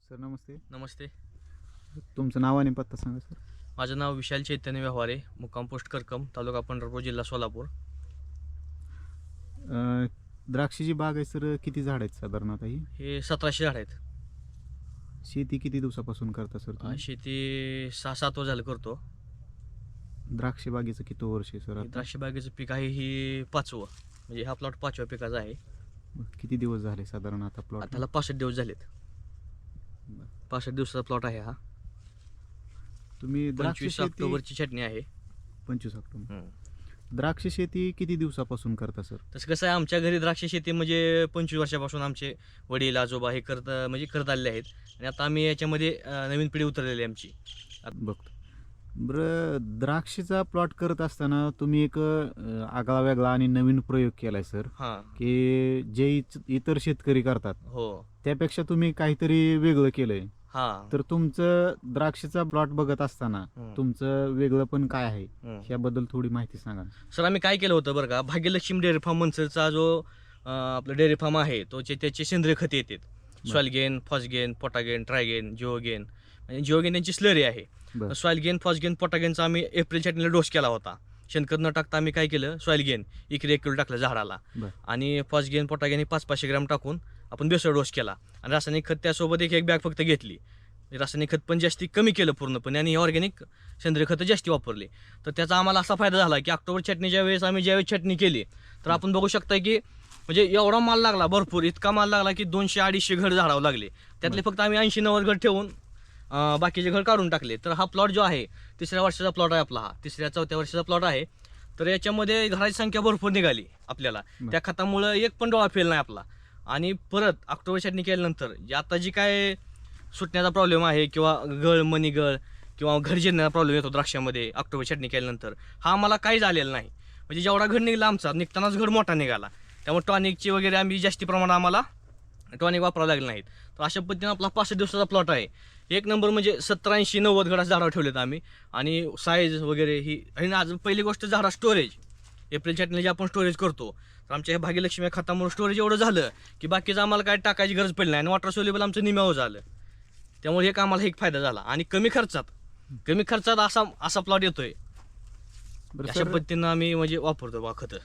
Sir नमस्ते. नमस्ते. तुमचं नाव आणि पत्ता सांगा सर. माझं नाव विशाल चैतन्य व्यवहारे, मुक्काम पोस्ट करकम, तालुका पंढरपूर, जिल्हा सोलापूर. द्राक्षाची बाग आहे सर, किती झाड आहेत साधारण आता ही? हे 1700 झाड आहेत. शेती किती दिवसापासून करता सर तुम्ही? शेती 6-7 वर्ष झालं करतो. द्राक्ष बागेचं किती वर्ष आहे सर आता? द्राक्ष बागेचं पीक आहे ही 5वं, म्हणजे हा प्लॉट 5व्या पिकाचा आहे. किती दिवस झाले साधारण आता प्लॉट? त्याला 65 दिवस झालेत. 65 दिवसाचा प्लॉट आहे हा. तुम्ही द्राक्ष 25 शेती ऑक्टोबरची छाटणी आहे. 25 ऑक्टोबर. द्राक्ष शेती किती दिवसापासून करता सर? तसं कसं आहे, आमच्या घरी द्राक्ष शेती म्हणजे 25 वर्षापासून आमचे वडील आजोबा हे करत आलेले आहेत. आणि आता आम्ही याच्यामध्ये नवीन पिढी उतरलेली आहे आमची. बघतो. बरं, द्राक्षीचा प्लॉट करत असताना तुम्ही एक आगळा वेगळा आणि नवीन प्रयोग केलाय सर, हां. की जे इतर शेतकरी करतात हो. त्यापेक्षा तुम्ही काहीतरी वेगळं केलंय. हां. तर तुमचं द्राक्षाचा प्लॉट बघत असताना तुमचं वेगळं पण काय आहे याबद्दल थोडी माहिती सांगा. सर, आम्ही काय केलं होतं बरं का, भाग्यलक्ष्मी डेअरी फार्म मनसरचा जो आपला डेअरी फार्म आहे तो त्याचे सेंद्रिय खते येतात. सॉइलगेन, फॉस्गेन, पोटागेन, ट्रायगेन, जिओगेन. म्हणजे जिओगेन यांची स्लरी आहे. सॉइलगेन, फॉस्गेन, पोटागेनचा आम्ही एप्रिल छाटणीला डोस केला होता. शेणखत न टाकता आम्ही काय केलं, सॉइलगेन इकडे 1 किलो टाकलं झाडाला, आणि फॉस्गेन, पोटागेन 500-500 ग्रॅम टाकून आपण बेसळ डोस केला. आणि रासायनिक खत त्यासोबत एक बॅग फक्त घेतली. रासायनिक खत पण जास्ती कमी केलं पूर्णपणे, आणि ऑर्गॅनिक सेंद्रिय खतं जास्ती वापरली. तर त्याचा आम्हाला असा फायदा झाला की ऑक्टोबर छाटणीच्या वेळेस आम्ही ज्यावेळेस छाटणी केली तर आपण बघू शकता की म्हणजे एवढा माल लागला, भरपूर इतका माल लागला की 200-250 घड झाडावं लागले. त्यातले फक्त आम्ही 80-90 घड ठेवून बाकीचे घड काढून टाकले. तर हा प्लॉट जो आहे 3ऱ्या वर्षाचा प्लॉट आहे आपला, हा 3ऱ्या-4थ्या वर्षाचा प्लॉट आहे. तर याच्यामध्ये घडाची संख्या भरपूर निघाली आपल्याला. त्या खतामुळं एक पण डोळा फेल नाही आपला. आणि परत ऑक्टोबर छाटणी केल्यानंतर आता जी काय सुटण्याचा प्रॉब्लेम आहे किंवा मनी गळ किंवा घड जिरण्याचा प्रॉब्लेम येतो द्राक्षामध्ये ऑक्टोबर छाटणी केल्यानंतर, हा आम्हाला काही झालेला नाही. म्हणजे जेवढा घड निघाला आमचा, निघतानाच घड मोठा निघाला. त्यामुळे टॉनिकची वगैरे आम्ही जास्ती प्रमाणात आम्हाला टॉनिक वापरावं लागले नाहीत. तर अशा पद्धतीने आपला 65 दिवसाचा प्लॉट आहे. एक नंबर, म्हणजे 70-80-90 घडाचं झाडावर ठेवलेत आम्ही. आणि साईज वगैरे ही, आणि आज पहिली गोष्ट झाडा स्टोरेज. एप्रिल छाटणी जे आपण स्टोरेज करतो, तर आमच्या ह्या भाग्यलक्ष्मी खतामुळे स्टोरेज एवढं झालं की बाकीचं आम्हाला काय टाकायची गरज पडली नाही. आणि वॉटर सोल्युबल आमचं निम्यावर झालं. त्यामुळे एक आम्हाला एक फायदा झाला. आणि कमी खर्चात असा प्लॉट येतोय. अशा पद्धतीनं आम्ही म्हणजे वापरतो बा खतं.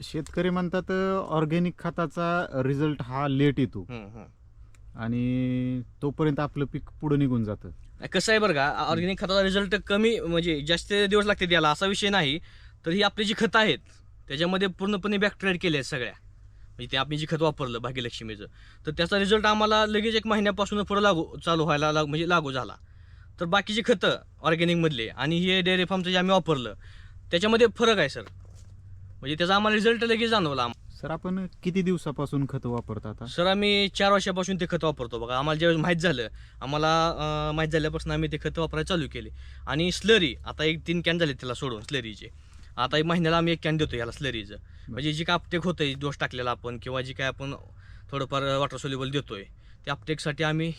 शेतकरी म्हणतात ऑर्गॅनिक खताचा रिझल्ट हा लेट येतो आणि तोपर्यंत आपलं पीक पुढे निघून जातं. कसं आहे बरं का, ऑर्गॅनिक खताचा रिझल्ट कमी म्हणजे जास्त दिवस लागते द्यायला, असा विषय नाही. तर ही आपली जी खतं आहेत त्याच्यामध्ये पूर्णपणे बॅक्टेरिया केले आहेत सगळ्या. म्हणजे ते आपण जी खत वापरलं भाग्यलक्ष्मीचं, तर त्याचा रिझल्ट आम्हाला लगेच 1 महिन्यापासून पुढं चालू व्हायला लागू झाला. तर बाकीची खतं ऑर्गॅनिकमधले आणि हे डेअरी फार्मचं जे आम्ही वापरलं त्याच्यामध्ये फरक आहे सर. म्हणजे त्याचा आम्हाला रिझल्ट लगेच जाणवला. सर, आपण किती दिवसापासून खतं वापरतात? सर, आम्ही 4 वर्षापासून ते खतं वापरतो बघा. आम्हाला ज्यावेळेस माहीत झाल्यापासून आम्ही ते खतं वापरायला चालू केले. आणि स्लरी आता 3 कॅन झाले त्याला सोडून स्लरीचे. आता 1 महिन्याला आम्ही 1 कॅन देतो याला स्लरीचं. म्हणजे जी काय अपटेक होतंय डोस टाकलेला आपण, किंवा जी काय आपण थोडंफार वॉटर सोल्युबल देतोय, त्या अपटेकसाठी आम्ही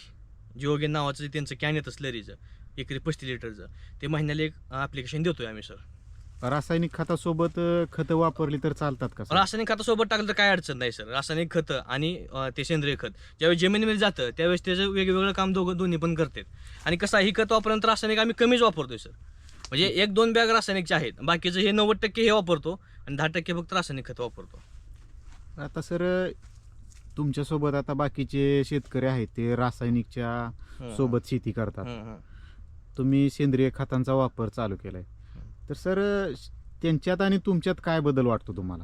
जिओगेन नावाचं त्यांचं कॅन येतं स्लरीचं, एकरी 35 लिटरचं, ते महिन्याला एक ॲप्लिकेशन देतोय आम्ही सर. रासायनिक खतासोबत खतं वापरली तर चालतात का सर? रासायनिक खतासोबत टाकलं तर काय अडचण नाही सर. रासायनिक खतं आणि ते सेंद्रिय खत ज्यावेळेस जमिनीमध्ये जातं त्यावेळेस त्याचं वेगवेगळं काम दोन्ही पण करतात. आणि कसं आहे, ही खत वापरल्यानंतर रासायनिक आम्ही कमीच वापरतोय सर. म्हणजे 1-2 बॅग रासायनिकचे आहेत, बाकीचं हे 90% हे वापरतो आणि 10% फक्त रासायनिक खत वापरतो. आता सर, तुमच्यासोबत आता बाकीचे शेतकरी आहेत ते रासायनिकच्या सोबत शेती करतात. तुम्ही सेंद्रिय खतांचा वापर चालू केलाय. तर सर, त्यांच्यात आणि तुमच्यात काय बदल वाटतो तुम्हाला?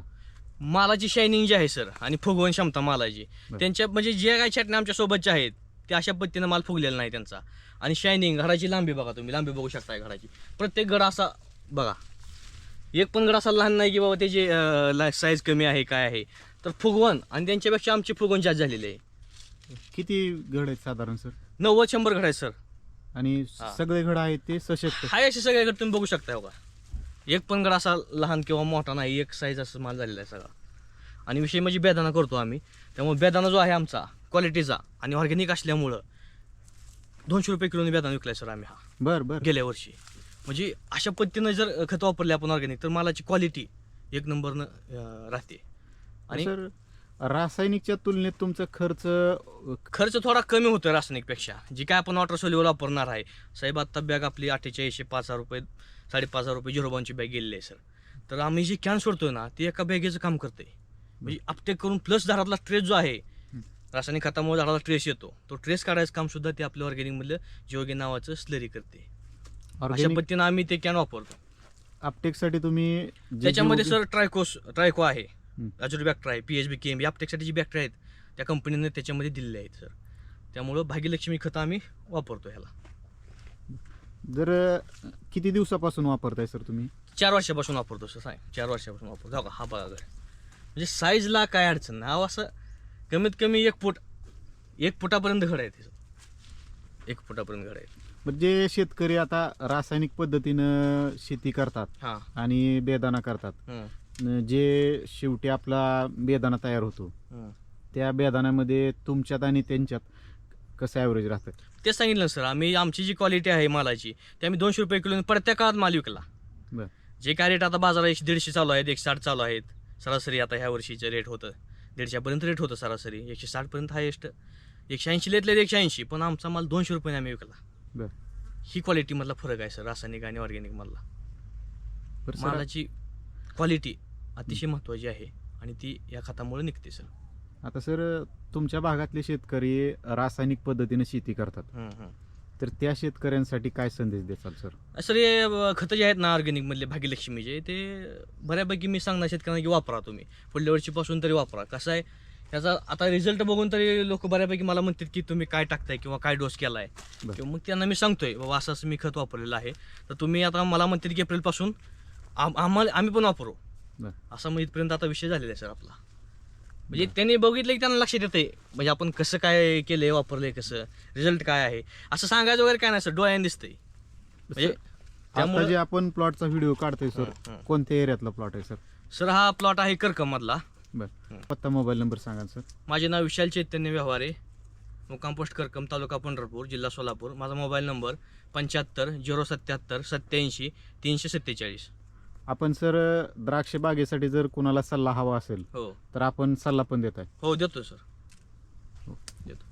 मालाची शायनिंग जी आहे सर आणि फुगवण क्षमता मालाची, त्यांच्या म्हणजे जे काही छाटणी आमच्या सोबतच्या आहेत ते अशा पद्धतीनं माल फुगलेला नाही त्यांचा. आणि शायनिंग, घडाची लांबी बघा, तुम्ही लांबी बघू शकताय घडाची. प्रत्येक घड असा बघा, एक पण घड असा लहान नाही की बाबा त्याची साईज कमी आहे काय आहे. तर फुगवण आणि त्यांच्यापेक्षा आमची फुगवण जास्त झालेली आहे. किती घड आहेत साधारण सर? 90-100 घड आहेत सर. आणि सगळे घड आहेत ते सशक्त? हाय असे सगळे घड तुम्ही बघू शकताय बघा. एक पण घड असा लहान किंवा मोठा नाही, एक साईज असं माल झालेला आहे सगळा. आणि विषय म्हणजे बेदाना करतो आम्ही, त्यामुळे बेदाना जो आहे आमचा क्वालिटीचा आणि ऑर्गॅनिक असल्यामुळं 200 रुपये किलोने बेदाना विकलाय सर आम्ही हा गेल्या वर्षी. म्हणजे अशा पद्धतीनं जर खत वापरले आपण ऑर्गॅनिक तर मालाची क्वालिटी 1 नंबरनं राहते. आणि सर, रासायनिकच्या तुलनेत तुमचा खर्च थोडा कमी होतो रासायनिकपेक्षा. जी काय आपण वॉटर सोल्युबल वापरणार आहे साहेब, आता बॅग आपली 48 5,000 रुपये 5,500 रुपये 0.5ची बॅग गेलेली आहे सर. तर आम्ही जी कॅन सोडतोय ना ती एका बॅगेचं काम करते. म्हणजे अपटेक करून प्लस झाडातला ट्रेस जो आहे रासायनिक खतामुळे झाडाला ट्रेस येतो, तो ट्रेस काढायचं काम सुद्धा ते आपल्या ऑर्गॅनिक मधलं जिओगेन नावाचं स्लरी करते. अशा ऑर्गॅनिक पद्धतीनं आम्ही ते कॅन वापरतो. अपटेकसाठी तुम्ही त्याच्यामध्ये सर ट्रायको आहे, हं. अजूर बॅक्टर आहे, PHB KMB अपटेकसाठी जी बॅक्टर आहेत त्या कंपनीने त्याच्यामध्ये दिलेले आहेत सर. त्यामुळं भाग्यलक्ष्मी खतं आम्ही वापरतो ह्याला. जर किती दिवसापासून वापरताय सर तुम्ही? 4 वर्षापासून वापरतो सर. 4 वर्षापासून वापरतो. हो का, हा बघा घर म्हणजे साईजला काय अडचण नाही. हा असं कमीत कमी 1 फुटापर्यंत घड आहे ते. 1 फुटापर्यंत घड आहे. म्हणजे शेतकरी आता रासायनिक पद्धतीनं शेती करतात हां. आणि बेदाणा करतात. जे शेवटी आपला बेदाणा तयार होतो त्या बेदाण्यामध्ये तुमच्यात आणि त्यांच्यात कसं ॲव्हरेज राहतं? ते सांगितलं सर, आमची जी क्वालिटी आहे मालाची ते आम्ही 200 रुपये किलो प्रत्येक काळात माल विकला. बरं. जे काय रेट आता बाजारात 150 चालू आहेत, 160 चालू आहेत सरासरी. आता ह्या वर्षीचं रेट होतं 150पर्यंत रेट होतं सरासरी, 160पर्यंत हायेस्ट, 180 लेतले 180, पण आमचा माल 200 रुपयाने आम्ही विकला. बरं. ही क्वालिटी मधला फरक आहे सर रासायनिक आणि ऑर्गॅनिक मधला. बरं सर, मालाची क्वालिटी अतिशय महत्त्वाची आहे आणि ती या खतामुळे निघते सर. आता सर तुमच्या भागातले शेतकरी रासायनिक पद्धतीने शेती करतात, तर त्या शेतकऱ्यांसाठी काय संदेश द्याल सर? सर हे खतं जे आहेत ना ऑर्गॅनिक मधले भाग्यलक्ष्मीचे, ते बऱ्यापैकी मी सांगणार शेतकऱ्यांना की वापरा तुम्ही. पुढल्या वर्षीपासून तरी वापरा. कसं आहे याचा आता रिझल्ट बघून तरी लोक बऱ्यापैकी मला म्हणतात की तुम्ही काय टाकताय किंवा काय डोस केला आहे. बरं. किंवा मग त्यांना मी सांगतोय बाबा असं असं मी खत वापरलेलं आहे, तर तुम्ही आता मला म्हणतात की एप्रिलपासून आम्ही पण वापरू. बरं. असा मग इथपर्यंत आता विषय झालेला आहे सर आपला. म्हणजे त्यांनी बघितलं की त्यांना लक्षात येते म्हणजे आपण कसं काय केलंय, वापरलंय कसं, रिझल्ट काय आहे असं सांगायचं वगैरे काय नाही सर, डोळ्याने दिसतंय. म्हणजे आता जे आपण प्लॉटचा व्हिडिओ काढतोय सर, कोणत्या एरियातला प्लॉट आहे सर? सर हा प्लॉट आहे करकम मधला. बरं. पत्ता मोबाईल नंबर सांगा सर. माझे नाव विशाल चैतन्य व्यवहारे, मुक्काम पोस्ट करकम, तालुका पंढरपूर, जिल्हा सोलापूर. माझा मोबाईल नंबर 75 077 87 347. आपण सर द्राक्ष बागेसाठी जर कुणाला सल्ला हवा असेल हो तर आपण सल्ला पण देताय? हो देतो सर, देतो.